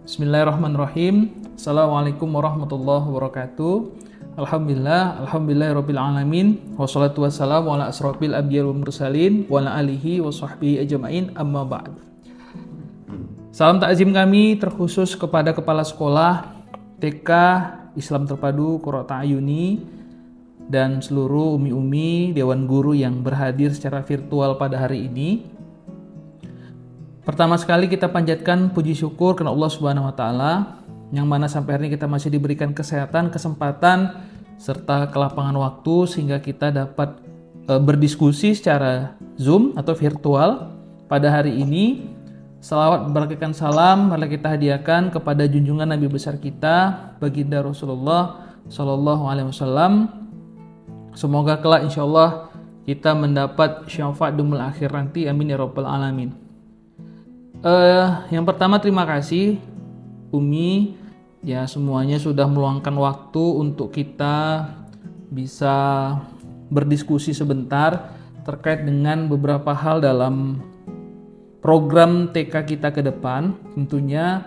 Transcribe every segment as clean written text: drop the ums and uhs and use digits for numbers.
Bismillahirrahmanirrahim. Assalamualaikum warahmatullahi wabarakatuh. Alhamdulillahirabbil alamin. Wassalatu wassalamu ala asrofil anbiya'i wal mursalin wa ala alihi wa sahbihi ajma'in, amma ba'd. Salam takzim kami terkhusus kepada kepala sekolah TK Islam Terpadu Qurrata Ayuni dan seluruh umi-umi dewan guru yang berhadir secara virtual pada hari ini. Pertama sekali kita panjatkan puji syukur kepada Allah Subhanahu wa taala yang mana sampai hari ini kita masih diberikan kesehatan, kesempatan serta kelapangan waktu sehingga kita dapat berdiskusi secara Zoom atau virtual pada hari ini. Salawat berkahkan salam mari kita hadiahkan kepada junjungan Nabi besar kita baginda Rasulullah Shallallahu alaihi wasallam. Semoga kelak insyaallah kita mendapat syafaat dumul akhir nanti, amin ya rabbal alamin. Yang pertama terima kasih Umi ya, semuanya sudah meluangkan waktu untuk kita bisa berdiskusi sebentar terkait dengan beberapa hal dalam program TK kita ke depan. Tentunya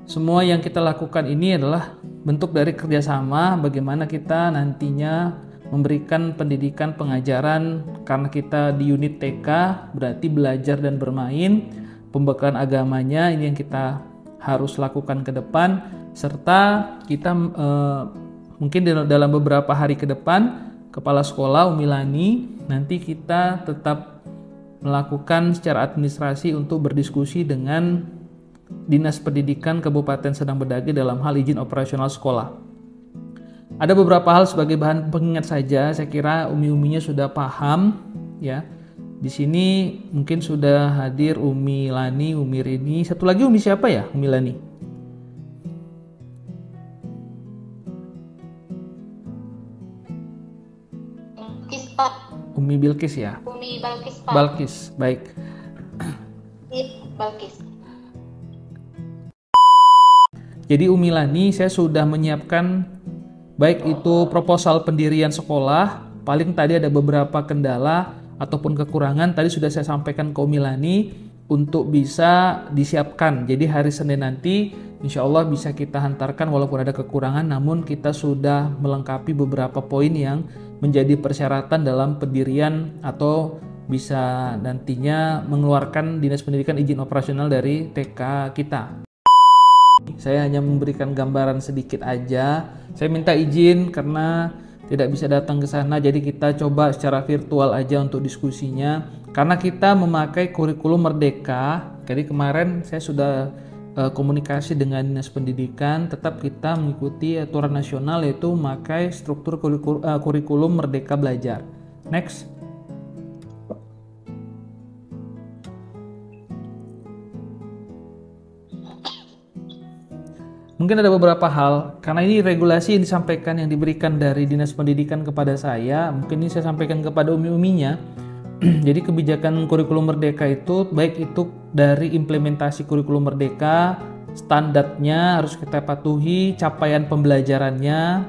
semua yang kita lakukan ini adalah bentuk dari kerjasama bagaimana kita nantinya memberikan pendidikan pengajaran, karena kita di unit TK berarti belajar dan bermain. Pembekalan agamanya ini yang kita harus lakukan ke depan, serta kita mungkin dalam beberapa hari ke depan kepala sekolah Umi Lani nanti kita tetap melakukan secara administrasi untuk berdiskusi dengan Dinas Pendidikan Kabupaten Serdang Bedagai dalam hal izin operasional sekolah. Ada beberapa hal sebagai bahan pengingat saja, saya kira umi-uminya sudah paham ya. Di sini mungkin sudah hadir Umi Lani, Umi Rini. Satu lagi Umi siapa ya? Umi Lani. Bilkis, Pak. Umi Bilkis ya? Umi Balkis, Pak. Balkis, baik. Balkis. Jadi Umi Lani, saya sudah menyiapkan baik itu proposal pendirian sekolah. Paling tadi ada beberapa kendala ataupun kekurangan tadi sudah saya sampaikan ke Umi Lani untuk bisa disiapkan. Jadi hari Senin nanti insya Allah bisa kita hantarkan walaupun ada kekurangan, namun kita sudah melengkapi beberapa poin yang menjadi persyaratan dalam pendirian atau bisa nantinya mengeluarkan Dinas Pendidikan izin operasional dari TK kita. Saya hanya memberikan gambaran sedikit aja. Saya minta izin karena tidak bisa datang ke sana, jadi kita coba secara virtual aja untuk diskusinya. Karena kita memakai kurikulum Merdeka, jadi kemarin saya sudah komunikasi dengan Dinas Pendidikan, tetap kita mengikuti aturan nasional yaitu memakai struktur kurikulum Merdeka Belajar. Next. Mungkin ada beberapa hal, karena ini regulasi yang disampaikan yang diberikan dari Dinas Pendidikan kepada saya, mungkin ini saya sampaikan kepada umi-uminya. Jadi kebijakan kurikulum Merdeka itu, baik itu dari implementasi kurikulum Merdeka, standarnya harus kita patuhi, capaian pembelajarannya,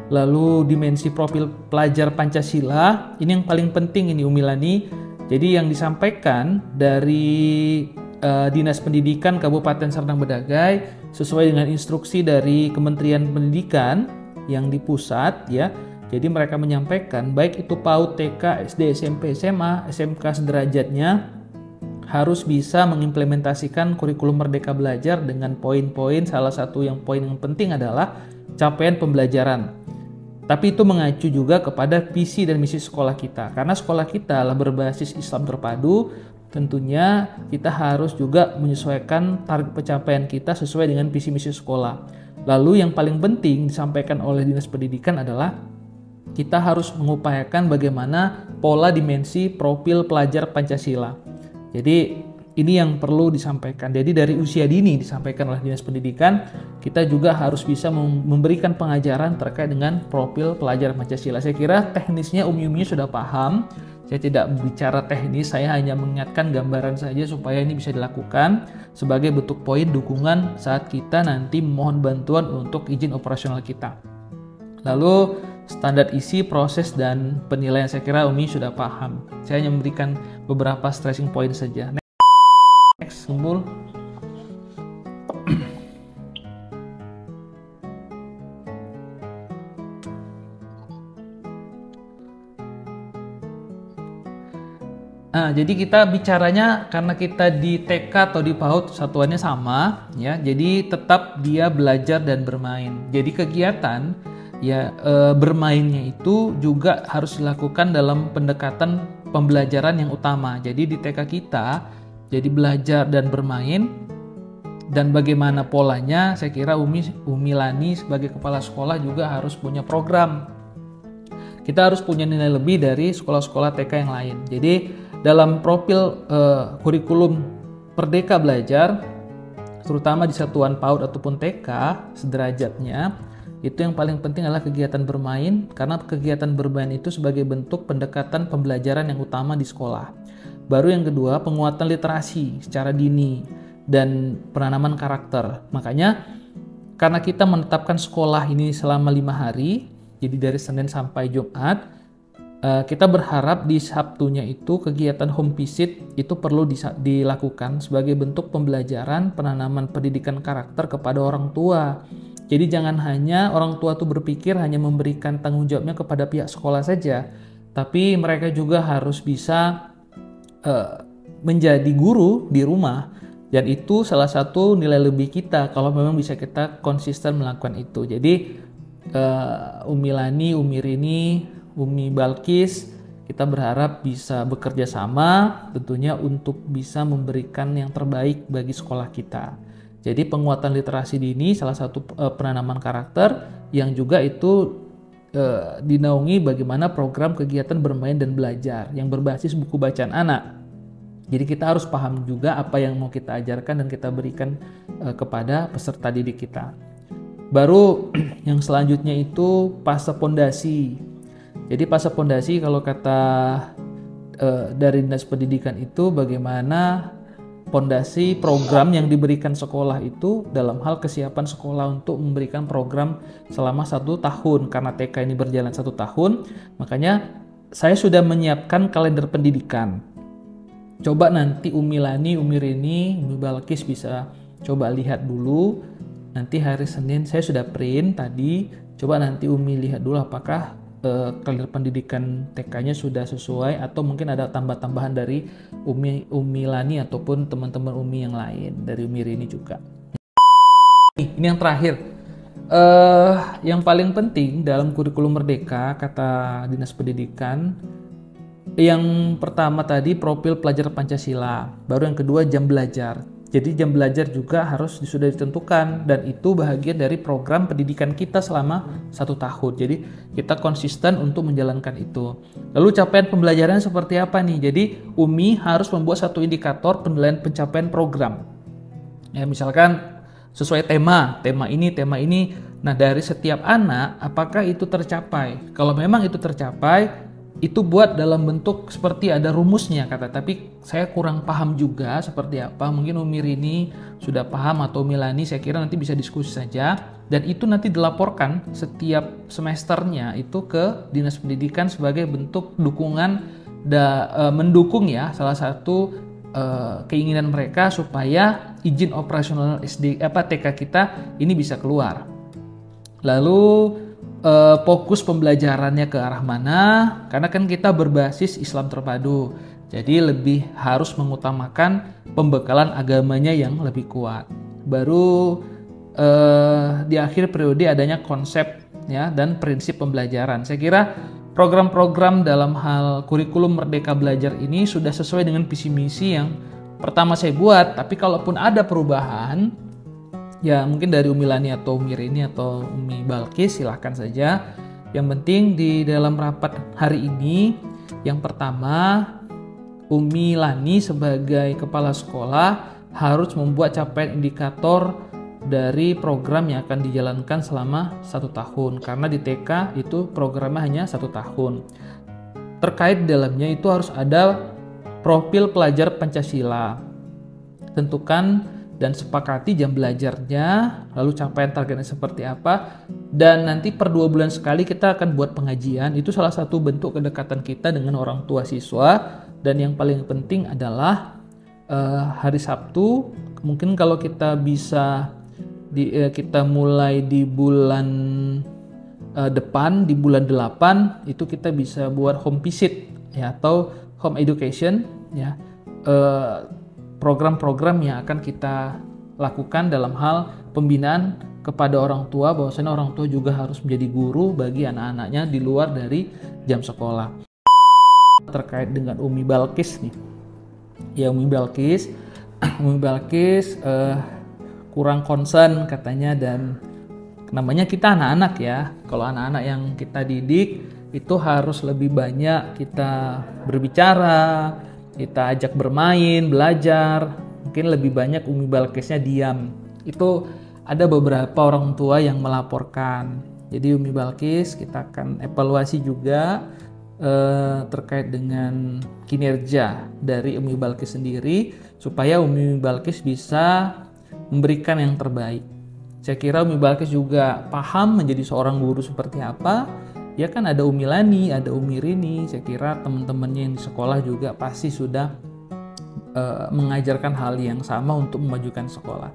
lalu dimensi profil pelajar Pancasila, ini yang paling penting ini Umi Lani. Jadi yang disampaikan dari Dinas Pendidikan Kabupaten Serdang Bedagai sesuai dengan instruksi dari Kementerian Pendidikan yang di pusat ya. Jadi mereka menyampaikan baik itu PAUD, TK, SD, SMP, SMA, SMK sederajatnya harus bisa mengimplementasikan kurikulum Merdeka Belajar dengan poin-poin. Salah satu yang poin yang penting adalah capaian pembelajaran. Tapi itu mengacu juga kepada visi dan misi sekolah kita. Karena sekolah kita adalah berbasis Islam terpadu, tentunya kita harus juga menyesuaikan target pencapaian kita sesuai dengan visi misi sekolah. Lalu yang paling penting disampaikan oleh Dinas Pendidikan adalah kita harus mengupayakan bagaimana pola dimensi profil pelajar Pancasila. Jadi ini yang perlu disampaikan. Jadi dari usia dini disampaikan oleh Dinas Pendidikan, kita juga harus bisa memberikan pengajaran terkait dengan profil pelajar Pancasila. Saya kira teknisnya umi-uminya sudah paham. Saya tidak bicara teknis, saya hanya mengingatkan gambaran saja supaya ini bisa dilakukan sebagai bentuk poin dukungan saat kita nanti memohon bantuan untuk izin operasional kita. Lalu standar isi, proses, dan penilaian saya kira Umi sudah paham. Saya hanya memberikan beberapa stressing point saja. Next, Kumpul. Jadi kita bicaranya karena kita di TK atau di PAUD satuannya sama, ya. Jadi tetap dia belajar dan bermain. Jadi kegiatan ya bermainnya itu juga harus dilakukan dalam pendekatan pembelajaran yang utama. Jadi di TK kita jadi belajar dan bermain, dan bagaimana polanya, saya kira Umi Lani sebagai kepala sekolah juga harus punya program. Kita harus punya nilai lebih dari sekolah-sekolah TK yang lain. Jadi dalam profil kurikulum Merdeka Belajar, terutama di satuan PAUD ataupun TK sederajatnya, itu yang paling penting adalah kegiatan bermain, karena kegiatan bermain itu sebagai bentuk pendekatan pembelajaran yang utama di sekolah. Baru yang kedua, penguatan literasi secara dini dan penanaman karakter. Makanya karena kita menetapkan sekolah ini selama 5 hari, jadi dari Senin sampai Jumat, kita berharap di Sabtunya itu kegiatan home visit itu perlu dilakukan sebagai bentuk pembelajaran penanaman pendidikan karakter kepada orang tua. Jadi jangan hanya orang tua tuh berpikir hanya memberikan tanggung jawabnya kepada pihak sekolah saja, tapi mereka juga harus bisa menjadi guru di rumah. Dan itu salah satu nilai lebih kita kalau memang bisa kita konsisten melakukan itu. Jadi Umi Lani, Umi Rini, Umi Balkis, kita berharap bisa bekerja sama tentunya untuk bisa memberikan yang terbaik bagi sekolah kita. Jadi penguatan literasi dini salah satu penanaman karakter yang juga itu dinaungi bagaimana program kegiatan bermain dan belajar yang berbasis buku bacaan anak. Jadi kita harus paham juga apa yang mau kita ajarkan dan kita berikan kepada peserta didik kita. Baru yang selanjutnya itu fase pondasi. Jadi fase pondasi kalau kata dari Dinas Pendidikan itu bagaimana pondasi program yang diberikan sekolah itu dalam hal kesiapan sekolah untuk memberikan program selama 1 tahun. Karena TK ini berjalan 1 tahun, makanya saya sudah menyiapkan kalender pendidikan. Coba nanti Umi Lani, Umi Rini, Umi Balkis bisa coba lihat dulu. Nanti hari Senin saya sudah print tadi. Coba nanti Umi lihat dulu apakah kalender pendidikan TK-nya sudah sesuai atau mungkin ada tambah-tambahan dari Umi Lani ataupun teman-teman Umi yang lain, dari Umi Rini juga. Ini yang terakhir. Yang paling penting dalam kurikulum Merdeka kata Dinas Pendidikan, yang pertama tadi profil pelajar Pancasila, baru yang kedua jam belajar. Jadi jam belajar juga harus sudah ditentukan dan itu bahagian dari program pendidikan kita selama 1 tahun. Jadi kita konsisten untuk menjalankan itu. Lalu capaian pembelajaran seperti apa nih? Jadi Umi harus membuat satu indikator penilaian pencapaian program. Ya misalkan sesuai tema ini. Nah dari setiap anak apakah itu tercapai? Kalau memang itu tercapai, itu buat dalam bentuk seperti ada rumusnya kata, tapi saya kurang paham juga seperti apa. Mungkin Umi Rini sudah paham atau Umi Lani, saya kira nanti bisa diskusi saja. Dan itu nanti dilaporkan setiap semesternya itu ke Dinas Pendidikan sebagai bentuk dukungan mendukung ya salah satu keinginan mereka supaya izin operasional TK kita ini bisa keluar. Lalu fokus pembelajarannya ke arah mana, karena kan kita berbasis Islam terpadu, jadi lebih harus mengutamakan pembekalan agamanya yang lebih kuat. Baru di akhir periode adanya konsep ya dan prinsip pembelajaran. Saya kira program-program dalam hal kurikulum Merdeka Belajar ini sudah sesuai dengan visi misi yang pertama saya buat, tapi kalaupun ada perubahan ya mungkin dari Umi Lani atau Umi Rini atau Umi Balkis silahkan saja. Yang penting di dalam rapat hari ini, yang pertama Umi Lani sebagai kepala sekolah harus membuat capaian indikator dari program yang akan dijalankan selama 1 tahun. Karena di TK itu programnya hanya 1 tahun. Terkait dalamnya itu harus ada profil pelajar Pancasila. Tentukan dan sepakati jam belajarnya, lalu capaian targetnya seperti apa, dan nanti per 2 bulan sekali kita akan buat pengajian. Itu salah satu bentuk kedekatan kita dengan orang tua siswa. Dan yang paling penting adalah hari Sabtu, mungkin kalau kita bisa kita mulai di bulan depan, di bulan 8 itu kita bisa buat home visit ya, atau home education. ya program-program yang akan kita lakukan dalam hal pembinaan kepada orang tua, bahwasanya orang tua juga harus menjadi guru bagi anak-anaknya di luar dari jam sekolah. Terkait dengan Umi Balkis nih, ya Umi Balkis kurang concern katanya, dan namanya kita anak-anak ya, kalau anak-anak yang kita didik itu harus lebih banyak kita berbicara, kita ajak bermain, belajar. Mungkin lebih banyak Umi Balkisnya diam. Itu ada beberapa orang tua yang melaporkan. Jadi Umi Balkis kita akan evaluasi juga terkait dengan kinerja dari Umi Balkis sendiri, supaya Umi Balkis bisa memberikan yang terbaik. Saya kira Umi Balkis juga paham menjadi seorang guru seperti apa. Ya kan, ada Umi Lani, ada Umi Rini. Saya kira teman-temannya yang di sekolah juga pasti sudah mengajarkan hal yang sama untuk memajukan sekolah.